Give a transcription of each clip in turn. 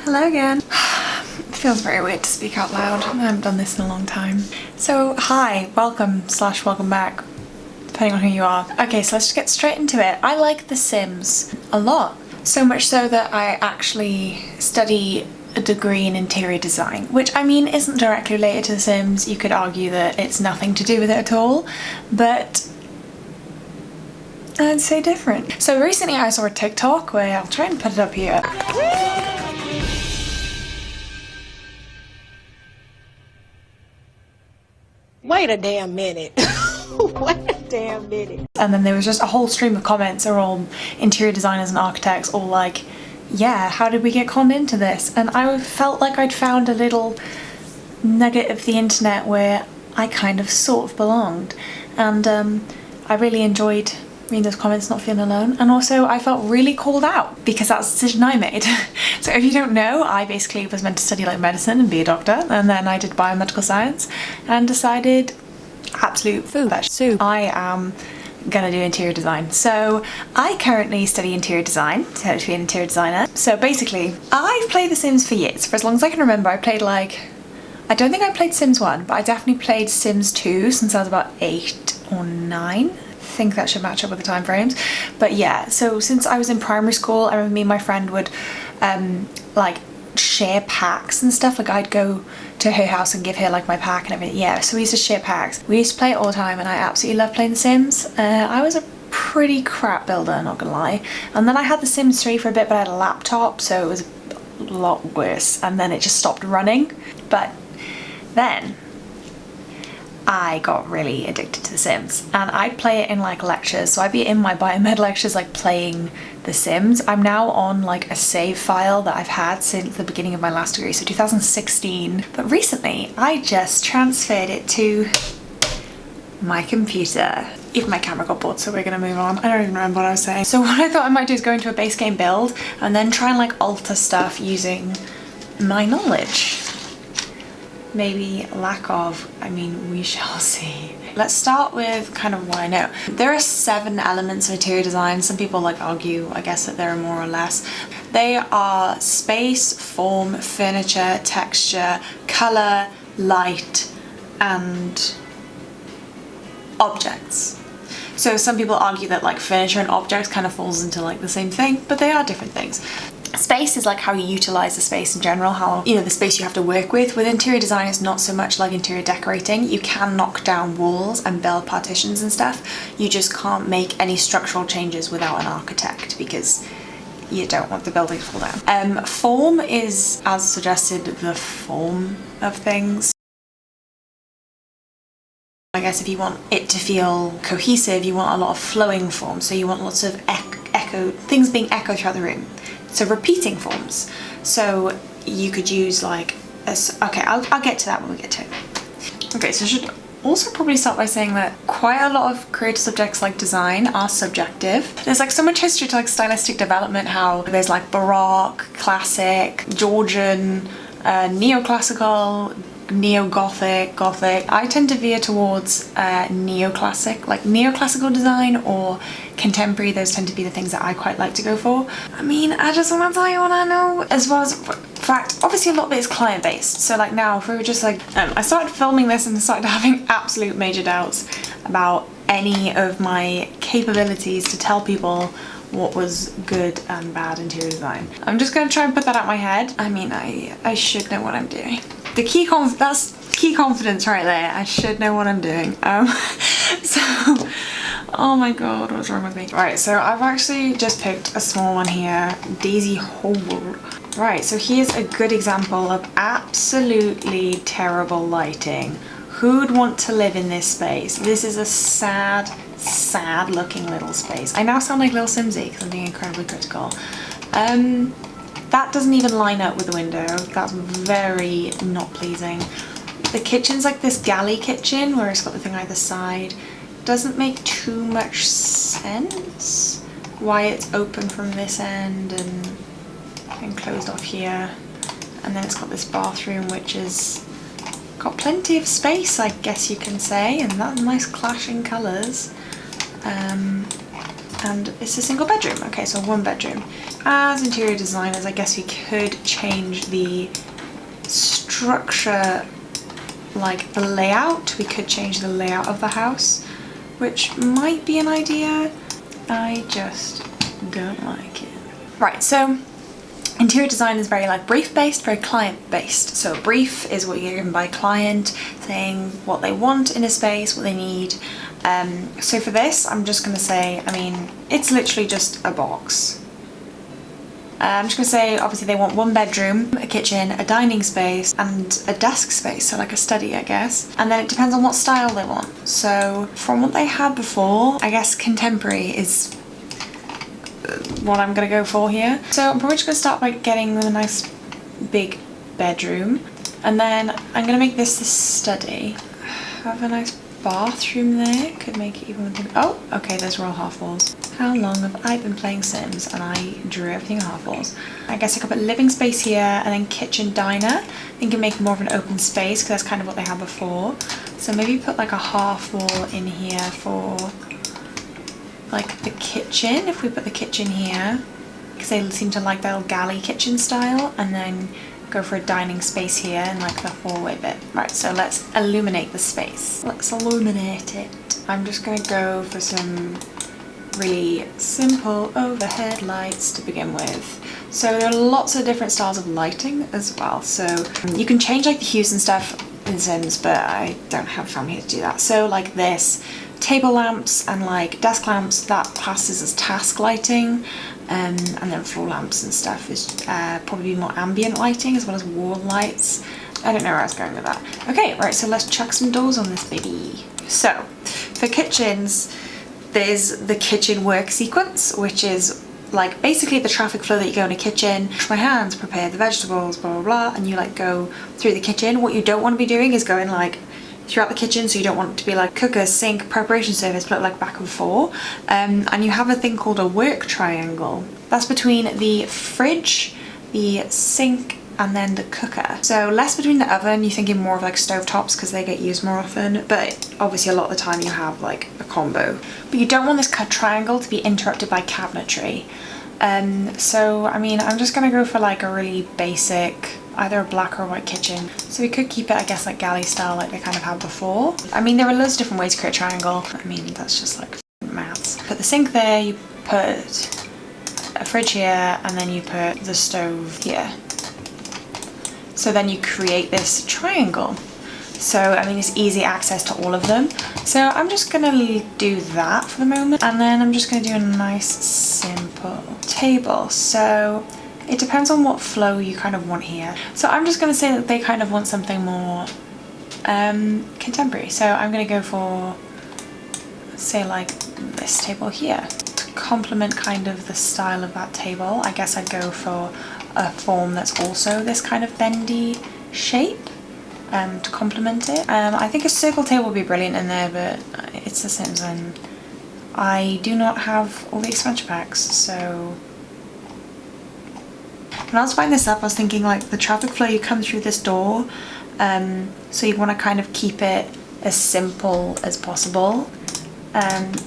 Hello again. It feels very weird to speak out loud. I haven't done this in a long time. So hi, welcome back, depending on who you are. Okay, so let's just get straight into it. I like The Sims a lot. So much so that I actually study a degree in interior design, which I mean isn't directly related to The Sims. You could argue that it's nothing to do with it at all, but I'd say different. So recently I saw a TikTok where, I'll try and put it up here. Wait a damn minute. Wait a damn minute. And then there was just a whole stream of comments. They're all interior designers and architects, all like, yeah, how did we get conned into this? And I felt like I'd found a little nugget of the internet where I kind of sort of belonged. And I really enjoyed reading those comments, not feeling alone. And also I felt really called out because that's the decision I made. So if you don't know, I basically was meant to study like medicine and be a doctor, and then I did biomedical science and decided absolute soup. I am gonna do interior design. So I currently study interior design to be an interior designer. So basically I've played The Sims for years. For as long as I can remember, I played like, I don't think I played Sims 1, but I definitely played Sims 2 since I was about 8 or 9. I think that should match up with the time frames. But yeah, so since I was in primary school, I remember me and my friend would like share packs and stuff. Like I'd go to her house and give her like my pack and everything. Yeah, so we used to share packs. We used to play it all the time and I absolutely loved playing The Sims. I was a pretty crap builder, not gonna lie. And then I had The Sims 3 for a bit, but I had a laptop, so it was a lot worse. And then it just stopped running. But then I got really addicted to The Sims and I'd play it in like lectures. So I'd be in my biomed lectures like playing The Sims. I'm now on like a save file that I've had since the beginning of my last degree, so 2016. But recently I just transferred it to my computer. Even my camera got bored, so we're gonna move on. I don't even remember what I was saying. So what I thought I might do is go into a base game build and then try and like alter stuff using my knowledge. Maybe lack of, I mean, we shall see. Let's start with kind of what I know. There are 7 elements of interior design. Some people like argue, I guess, that there are more or less. They are space, form, furniture, texture, color, light, and objects. So some people argue that like furniture and objects kind of falls into like the same thing, but they are different things. Space is like how you utilize the space in general, how, you know, the space you have to work with. With interior design, it's not so much like interior decorating. You can knock down walls and build partitions and stuff. You just can't make any structural changes without an architect because you don't want the building to fall down. Form is, as suggested, the form of things. I guess if you want it to feel cohesive, you want a lot of flowing form. So you want lots of things being echoed throughout the room. So repeating forms. So you could use like, okay, I'll get to that when we get to it. Okay, so I should also probably start by saying that quite a lot of creative subjects like design are subjective. There's like so much history to like stylistic development, how there's like Baroque, Classic, Georgian, Neoclassical, Neo-Gothic, Gothic. I tend to veer towards neoclassic, like neoclassical design or contemporary. Those tend to be the things that I quite like to go for. I mean, I just want to tell you what I know, as well as, in fact, obviously a lot of it is client-based. So like now, if we were just like, I started filming this and started having absolute major doubts about any of my capabilities to tell people what was good and bad interior design. I'm just going to try and put that out of my head. I mean, I should know what I'm doing. The key that's key confidence right there. I should know what I'm doing. So, oh my god, what's wrong with me? Right, so I've actually just picked a small one here, Daisy Hole. Right, so here's a good example of absolutely terrible lighting. Who'd want to live in this space? This is a sad looking little space. I now sound like Little Simsy because I'm being incredibly critical. That doesn't even line up with the window. That's very not pleasing. The kitchen's like this galley kitchen where it's got the thing either side. Doesn't make too much sense why it's open from this end and closed off here. And then it's got this bathroom which is got plenty of space, I guess you can say, and that's nice clashing colours. and it's a single bedroom. Okay, so 1 bedroom. As interior designers, I guess we could change the structure, like the layout. We could change the layout of the house, which might be an idea. I just don't like it. Right, so interior design is very like brief based, very client based. So brief is what you're given by a client, saying what they want in a space, what they need. So for this, I'm just gonna say, I mean, it's literally just a box. I'm just gonna say, obviously they want 1 bedroom, a kitchen, a dining space, and a desk space, so like a study, I guess. And then it depends on what style they want. So from what they had before, I guess contemporary is what I'm gonna go for here. So I'm probably just gonna start by getting them a nice big bedroom, and then I'm gonna make this the study. Have a nice bathroom there, could make it even. Oh, okay, those are all half walls. How long have I been playing Sims and I drew everything in half walls? I guess I could put living space here and then kitchen diner. I think it make more of an open space because that's kind of what they had before. So maybe put like a half wall in here for like the kitchen, if we put the kitchen here, because they seem to like that little galley kitchen style, and then go for a dining space here and like the hallway bit. Right, so let's illuminate the space. Let's illuminate it. I'm just gonna go for some really simple overhead lights to begin with. So there are lots of different styles of lighting as well. So you can change like the hues and stuff in Sims, but I don't have time here to do that. So like this, table lamps and like desk lamps, that passes as task lighting. And then floor lamps and stuff is probably more ambient lighting as well as wall lights. I don't know where I was going with that. Okay, right, so let's chuck some doors on this baby. So for kitchens, there's the kitchen work sequence, which is like basically the traffic flow that you go in a kitchen, wash my hands, prepare the vegetables, blah, blah, blah, and you like go through the kitchen. What you don't want to be doing is going like throughout the kitchen, so you don't want it to be like cooker, sink, preparation service, but like back and forth. And you have a thing called a work triangle. That's between the fridge, the sink, and then the cooker. So less between the oven, you're thinking more of like stovetops because they get used more often, but obviously a lot of the time you have like a combo. But you don't want this cut triangle to be interrupted by cabinetry. So I mean, I'm just gonna go for like a really basic, either a black or white kitchen. So we could keep it, I guess, like galley style like they kind of had before. I mean, there are loads of different ways to create a triangle. I mean, that's just like maths. Put the sink there, you put a fridge here, and then you put the stove here. So then you create this triangle. So, I mean, it's easy access to all of them. So I'm just gonna do that for the moment. And then I'm just gonna do a nice simple table. So it depends on what flow you kind of want here. So I'm just gonna say that they kind of want something more contemporary. So I'm gonna go for, say, like this table here. To complement kind of the style of that table, I guess I'd go for a form that's also this kind of bendy shape to complement it. I think a circle table would be brilliant in there, but it's The Sims and I do not have all the expansion packs, so when I was buying this up, I was thinking like the traffic flow, you come through this door, so you want to kind of keep it as simple as possible.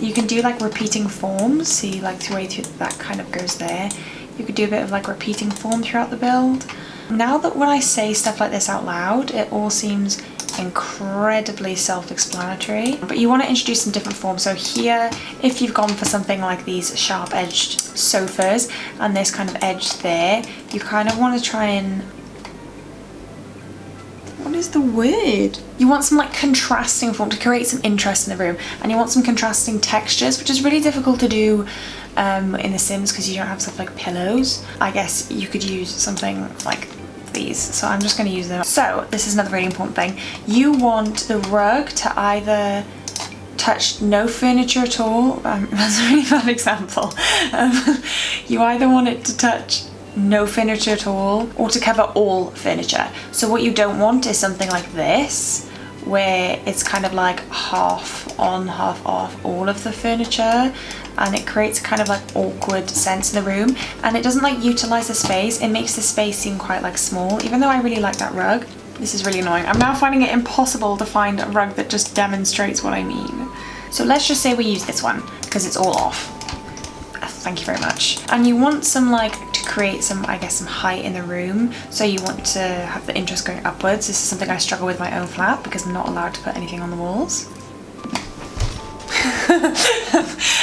You can do like repeating forms, see like the way that kind of goes there. You could do a bit of like repeating form throughout the build. Now that when I say stuff like this out loud, it all seems incredibly self-explanatory, but you want to introduce some different forms. So here, if you've gone for something like these sharp edged sofas and this kind of edge there, you kind of want to try and, what is the word? You want some like contrasting form to create some interest in the room, and you want some contrasting textures, which is really difficult to do in The Sims because you don't have stuff like pillows. I guess you could use something like these, so I'm just going to use them. So this is another really important thing. You want the rug to either touch no furniture at all. That's a really bad example. You either want it to touch no furniture at all or to cover all furniture. So what you don't want is something like this, where it's kind of like half on, half off all of the furniture, and it creates kind of like awkward sense in the room, and it doesn't like utilize the space. It makes the space seem quite like small, even though I really like that rug. This is really annoying. I'm now finding it impossible to find a rug that just demonstrates what I mean. So let's just say we use this one because it's all off. thank you very much. And you want some like, to create some, I guess, some height in the room. So you want to have the interest going upwards. This is something I struggle with my own flat because I'm not allowed to put anything on the walls.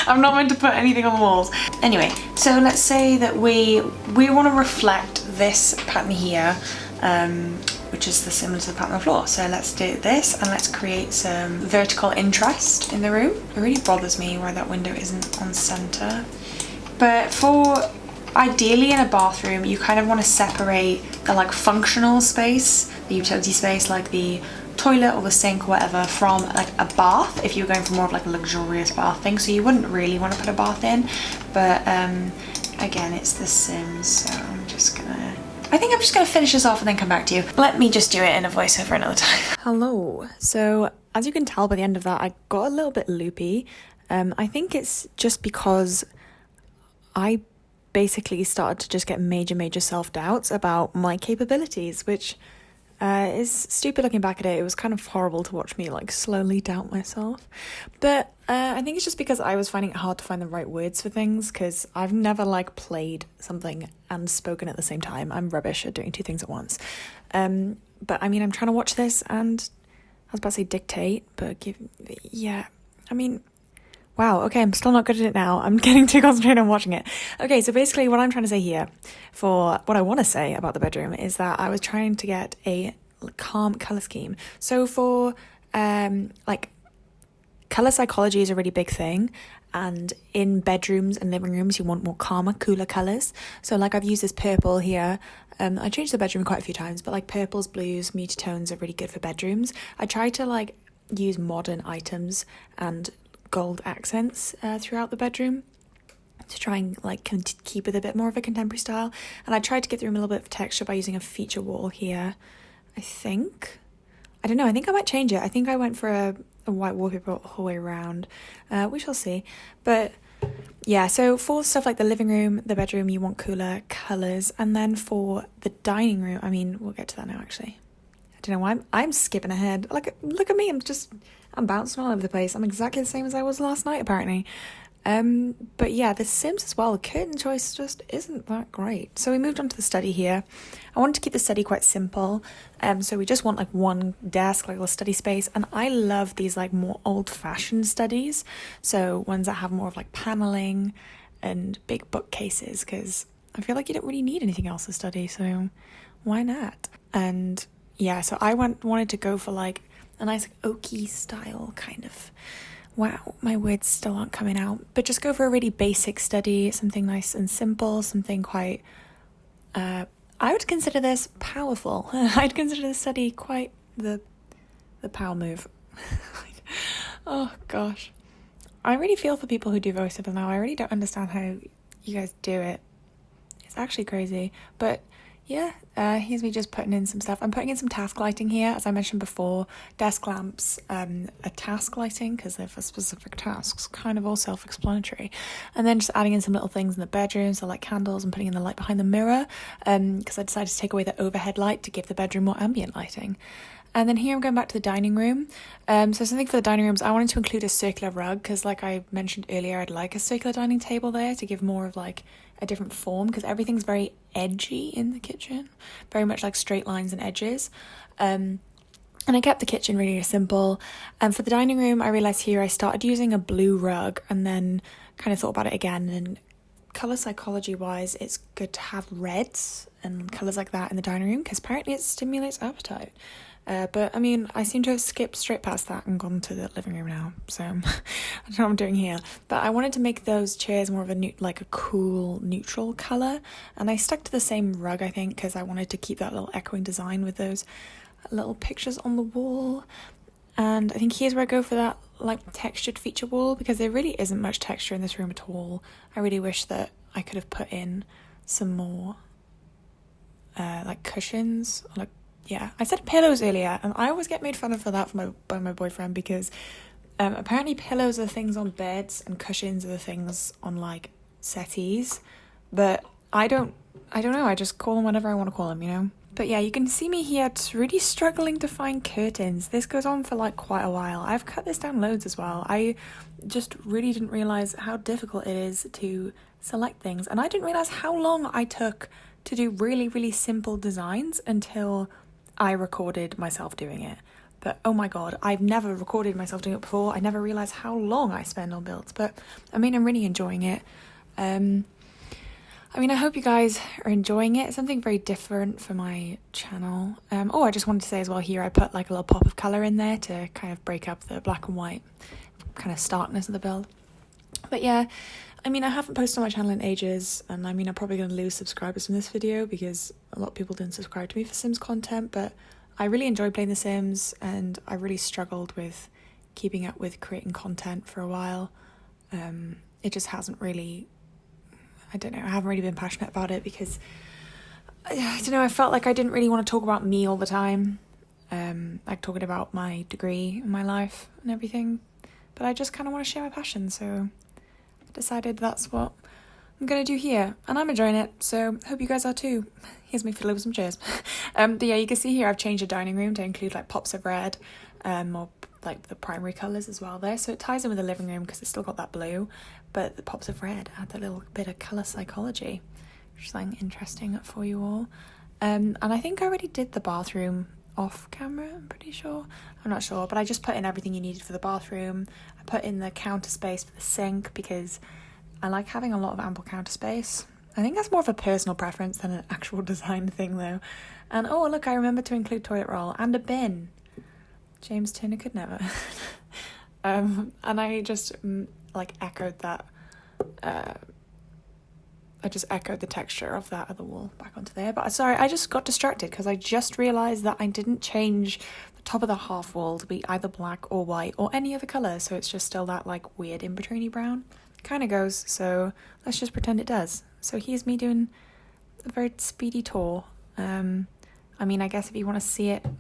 I'm not meant to put anything on the walls. Anyway, so let's say that we want to reflect this pattern here, which is the similar to the pattern on the floor. So let's do this and let's create some vertical interest in the room. It really bothers me why that window isn't on center. But for ideally in a bathroom, you kind of want to separate the like functional space, the utility space, like the toilet or the sink or whatever, from like a bath if you're going for more of like a luxurious bath thing. So you wouldn't really want to put a bath in, but again, it's The Sims, so I think I'm just gonna finish this off and then come back to you. Let me just do it in a voiceover another time. Hello. So as you can tell by the end of that, I got a little bit loopy. I think it's just because I basically started to just get major self-doubts about my capabilities, which is stupid looking back at it. It was kind of horrible to watch me like slowly doubt myself. But I think it's just because I was finding it hard to find the right words for things, because I've never like played something and spoken at the same time. I'm rubbish at doing two things at once. But I mean, I'm trying to watch this and I was about to say dictate, but wow, okay, I'm still not good at it now. I'm getting too concentrated on watching it. Okay, so basically what I'm trying to say here, for what I want to say about the bedroom, is that I was trying to get a calm colour scheme. So for, like, colour psychology is a really big thing, and in bedrooms and living rooms you want more calmer, cooler colours. So like I've used this purple here. I changed the bedroom quite a few times, but like purples, blues, muted tones are really good for bedrooms. I try to like use modern items and gold accents throughout the bedroom to try and like keep it a bit more of a contemporary style. And I tried to give the room a little bit of texture by using a feature wall here. I don't know, I think I might change it. I think I went for a white wallpaper the whole way around. We shall see. But yeah, so for stuff like the living room, the bedroom, you want cooler colours. And then for the dining room, I mean, we'll get to that now actually. I don't know why I'm skipping ahead. Like, look at me, I'm bouncing all over the place. I'm exactly the same as I was last night, apparently. But yeah, The Sims as well, the curtain choice just isn't that great. So we moved on to the study here. I wanted to keep the study quite simple. So we just want like one desk, like a little study space. And I love these like more old-fashioned studies. So ones that have more of like paneling and big bookcases, because I feel like you don't really need anything else to study. So why not? And yeah, so I wanted to go for like a nice oaky style kind of, wow, my words still aren't coming out, but just go for a really basic study, something nice and simple, something quite, I would consider this powerful. I'd consider this study quite the power move. Oh gosh. I really feel for people who do voiceover now. I really don't understand how you guys do it. It's actually crazy, but yeah, here's me just putting in some stuff. I'm putting in some task lighting here, as I mentioned before. Desk lamps are task lighting because they're for specific tasks, kind of all self-explanatory. And then just adding in some little things in the bedroom, so like candles, and putting in the light behind the mirror, because I decided to take away the overhead light to give the bedroom more ambient lighting. And then here I'm going back to the dining room. So something for the dining rooms, I wanted to include a circular rug because like I mentioned earlier, I'd like a circular dining table there to give more of like a different form, because everything's very edgy in the kitchen, very much like straight lines and edges. And I kept the kitchen really simple. And for the dining room, I realised here I started using a blue rug and then kind of thought about it again. And colour psychology wise, it's good to have reds and colours like that in the dining room because apparently it stimulates appetite. But I mean, I seem to have skipped straight past that and gone to the living room now, so I don't know what I'm doing here. But I wanted to make those chairs more of a cool neutral colour, and I stuck to the same rug, I think, because I wanted to keep that little echoing design with those little pictures on the wall. And I think here's where I go for that like textured feature wall, because there really isn't much texture in this room at all. I really wish that I could have put in some more like cushions, like, yeah, I said pillows earlier, and I always get made fun of for that by my boyfriend, because apparently pillows are things on beds and cushions are the things on like settees, but I don't know, I just call them whatever I want to call them, you know? But yeah, you can see me here really struggling to find curtains. This goes on for like quite a while. I've cut this down loads as well. I just really didn't realise how difficult it is to select things. And I didn't realise how long I took to do really, really simple designs until I recorded myself doing it. But oh my god, I've never recorded myself doing it before. I never realised how long I spend on builds. But I mean, I'm really enjoying it. I mean, I hope you guys are enjoying it. It's something very different for my channel. I just wanted to say as well here, I put like a little pop of colour in there to kind of break up the black and white kind of starkness of the build. But yeah, I mean, I haven't posted on my channel in ages, and I mean, I'm probably going to lose subscribers from this video because a lot of people didn't subscribe to me for Sims content, but I really enjoy playing The Sims, and I really struggled with keeping up with creating content for a while. It just hasn't really, I don't know, I haven't really been passionate about it because, I don't know, I felt like I didn't really want to talk about me all the time, like talking about my degree and my life and everything, but I just kind of want to share my passion, so I decided that's what I'm going to do here, and I'm enjoying it, so hope you guys are too. Here's me fiddling with some chairs. But yeah, you can see here I've changed the dining room to include like pops of red, or like the primary colours as well there, so it ties in with the living room because it's still got that blue, but the pops of red add that little bit of colour psychology, which is something interesting for you all. And I think I already did the bathroom off camera, I'm pretty sure. I'm not sure, but I just put in everything you needed for the bathroom. I put in the counter space for the sink because I like having a lot of ample counter space. I think that's more of a personal preference than an actual design thing though. And oh look, I remember to include toilet roll and a bin. James Turner could never. And I just like echoed that, I just echoed the texture of that other wall back onto there. But sorry, I just got distracted because I just realised that I didn't change the top of the half wall to be either black or white or any other colour, so it's just still that like weird in-betweeny brown. Kind of goes, so let's just pretend it does. So here's me doing a very speedy tour. I mean, I guess if you want to see it in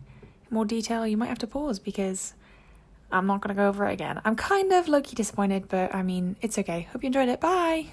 more detail, you might have to pause because I'm not going to go over it again. I'm kind of low-key disappointed, but I mean, it's okay. Hope you enjoyed it. Bye!